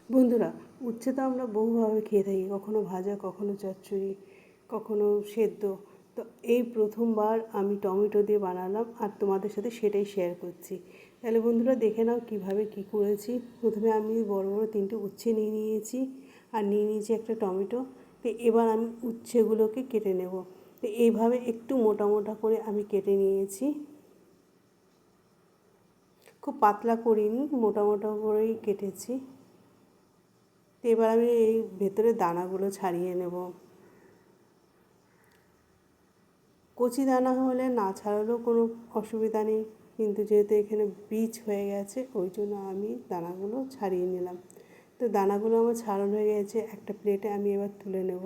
বন্ধুরা, উচ্ছে তো আমরা বহুভাবে খেয়ে থাকি, কখনো ভাজা, কখনো চচ্চড়ি, কখনো সেদ্ধ। তো এই প্রথমবার আমি টমেটো দিয়ে বানালাম আর তোমাদের সাথে সেটাই শেয়ার করছি। তাহলে বন্ধুরা দেখে নাও কীভাবে কী করেছি। প্রথমে আমি বড় বড় 3টে উচ্ছে নিয়ে নিয়েছি আর নিয়ে নিয়েছি একটা টমেটো। তো এবার আমি উচ্ছেগুলোকে কেটে নেব। তো এইভাবে একটু মোটা মোটা করে আমি কেটে নিয়েছি, খুব পাতলা করিনি, মোটা মোটা করেই কেটেছি। তো এবার আমি এই ভেতরে দানাগুলো ছাড়িয়ে নেব। কচি দানা হলে না ছাড়ালেও কোনো অসুবিধা নেই, কিন্তু যেহেতু এখানে বীজ হয়ে গেছে ওই জন্য আমি দানাগুলো ছাড়িয়ে নিলাম। তো দানাগুলো আমার ছাড়ানো হয়ে গেছে, একটা প্লেটে আমি এবার তুলে নেব।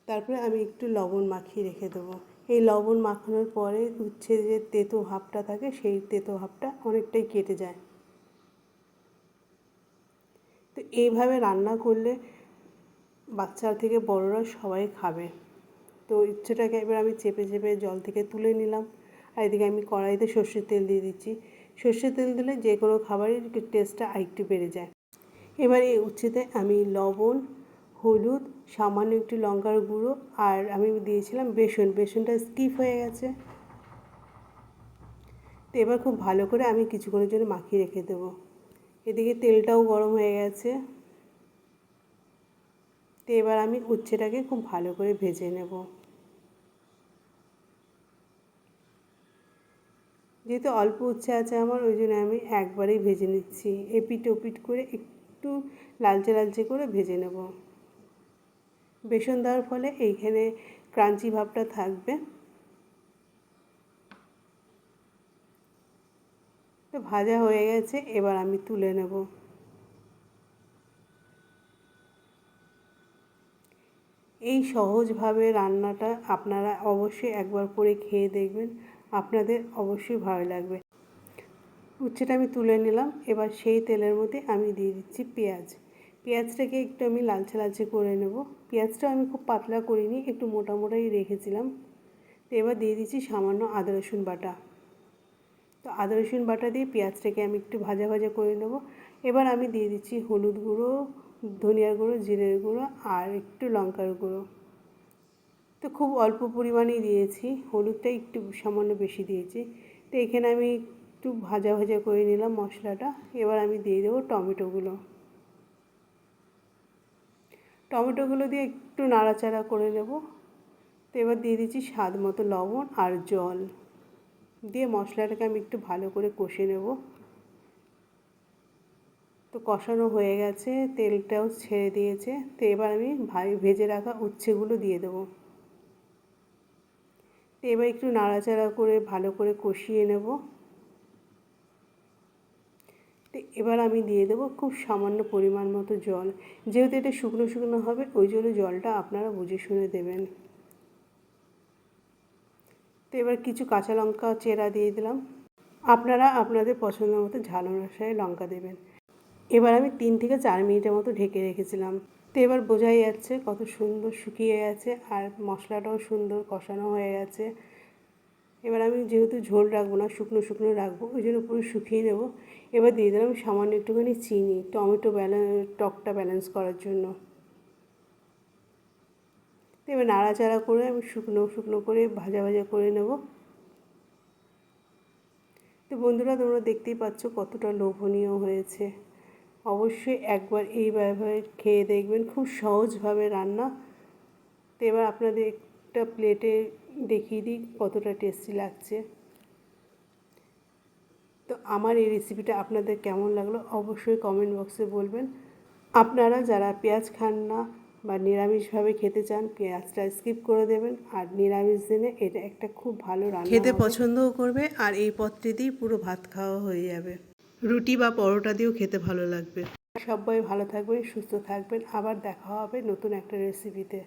তারপরে আমি একটু লবণ মাখিয়ে রেখে দেবো। এই লবণ মাখানোর পরে উচ্ছে যে তেতো ভাবটা থাকে সেই তেতো ভাবটা অনেকটাই কেটে যায়। তো এইভাবে রান্না করলে বাচ্চা থেকে বড়রা সবাই খাবে। তো উচ্ছেটাকে এবার আমি চেপে চেপে জল থেকে তুলে নিলাম। আর এদিকে আমি কড়াইতে সর্ষের তেল দিয়ে দিচ্ছি। সর্ষের তেল দিলে যে কোনো খাবারের টেস্টটা আরেকটু বেড়ে যায়। এবার এই উচ্ছেতে আমি লবণ, হলুদ, সামান্য একটু লঙ্কার গুঁড়ো আর আমি দিয়েছিলাম বেসনটা স্কিপ হয়ে গেছে। তো এবার খুব ভালো করে আমি কিছুক্ষণের জন্য মাখিয়ে রেখে দেবো। এদিকে তেলটাও গরম হয়ে গেছে। তো এবার আমি উচ্ছেটাকে খুব ভালো করে ভেজে নেব। যেহেতু অল্প উচ্ছে আছে আমার, ওই জন্য আমি একবারেই ভেজে নিচ্ছি। এপিট ওপিট করে একটু লালচে লালচে করে ভেজে নেব। বেসন দেওয়ার ফলে এইখানে ক্রাঞ্চি ভাবটা থাকবে। তো ভাজা হয়ে গেছে, এবার আমি তুলে নেব। এই সহজভাবে রান্নাটা আপনারা অবশ্যই একবার করে খেয়ে দেখবেন, আপনাদের অবশ্যই ভালো লাগবে। উচ্ছেটা আমি তুলে নিলাম। এবার সেই তেলের মধ্যে আমি দিয়ে দিচ্ছি পেঁয়াজটাকে একটু আমি লালচে লালচে করে নেব। পেঁয়াজটা আমি খুব পাতলা করিনি, একটু মোটা মোটাই রেখেছিলাম। তো এবার দিয়ে দিচ্ছি সামান্য আদা রসুন বাটা। তো আদা রসুন বাটা দিয়ে পেঁয়াজটাকে আমি একটু ভাজা ভাজা করে নেব। এবার আমি দিয়ে দিচ্ছি হলুদ গুঁড়ো, ধনিয়ার গুঁড়ো, জিরের গুঁড়ো আর একটু লঙ্কার গুঁড়ো। তো খুব অল্প পরিমাণেই দিয়েছি, হলুদটা একটু সামান্য বেশি দিয়েছি। তো এখানে আমি একটু ভাজা ভাজা করে নিলাম মশলাটা। এবার আমি দিয়ে দেবো টমেটোগুলো দিয়ে একটু নাড়াচাড়া করে নেব। তো এবার দিয়ে দিচ্ছি স্বাদ মতো লবণ আর জল দিয়ে মশলাটাকে আমি একটু ভালো করে কষে নেব। তো কষানো হয়ে গেছে, তেলটাও ছেড়ে দিয়েছে। তো এবার আমি ভেজে রাখা উচ্ছেগুলো দিয়ে দেবো। তো এবার একটু নাড়াচাড়া করে ভালো করে কষিয়ে নেব। তো এবার আমি দিয়ে দেবো খুব সামান্য পরিমাণ মতো জল। যেহেতু এটা শুকনো শুকনো হবে ওই জন্য জলটা আপনারা বুঝে শুনে দেবেন। তো এবার কিছু কাঁচা লঙ্কা চেরা দিয়ে দিলাম। আপনারা আপনাদের পছন্দ মতো ঝাল অনুসারে লঙ্কা দেবেন। এবার আমি 3 থেকে 4 মিনিটের মতো ঢেকে রেখেছিলাম। তো এবার বোঝাই যাচ্ছে কত সুন্দর শুকিয়ে গেছে আর মশলাটাও সুন্দর কষানো হয়ে গেছে। এবার আমি যেহেতু ঝোল রাখবো না, শুকনো শুকনো রাখবো, ওই জন্য পুরো শুকিয়ে নেব। এবার দিয়ে দিলাম সামান্য একটুখানি চিনি, টকটা ব্যালেন্স করার জন্য। তো এবার নাড়াচাড়া করে আমি শুকনো শুকনো করে ভাজা ভাজা করে নেব। তো বন্ধুরা, তোমরা দেখতেই পাচ্ছ কতটা লোভনীয় হয়েছে। অবশ্যই একবার এইভাবে খেয়ে দেখবেন, খুব সহজভাবে রান্না। তো এবার আপনাদের একটা প্লেটে দেখিয়ে দিই কতটা টেস্টি লাগছে। তো আমার এই রেসিপিটা আপনাদের কেমন লাগলো অবশ্যই কমেন্ট বক্সে বলবেন। আপনারা যারা পেঁয়াজ খান না বা নিরামিষভাবে খেতে চান, পেঁয়াজটা স্কিপ করে দেবেন। আর নিরামিষ দিনে এটা একটা খুব ভালো রান্না খেতে পছন্দও করবে আর এই পদটি দিয়েই পুরো ভাত খাওয়া হয়ে যাবে। রুটি বা পরোটা দিয়েও খেতে ভালো লাগবে। সবাই ভালো থাকবেন, সুস্থ থাকবেন। আবার দেখা হবে নতুন একটা রেসিপিতে।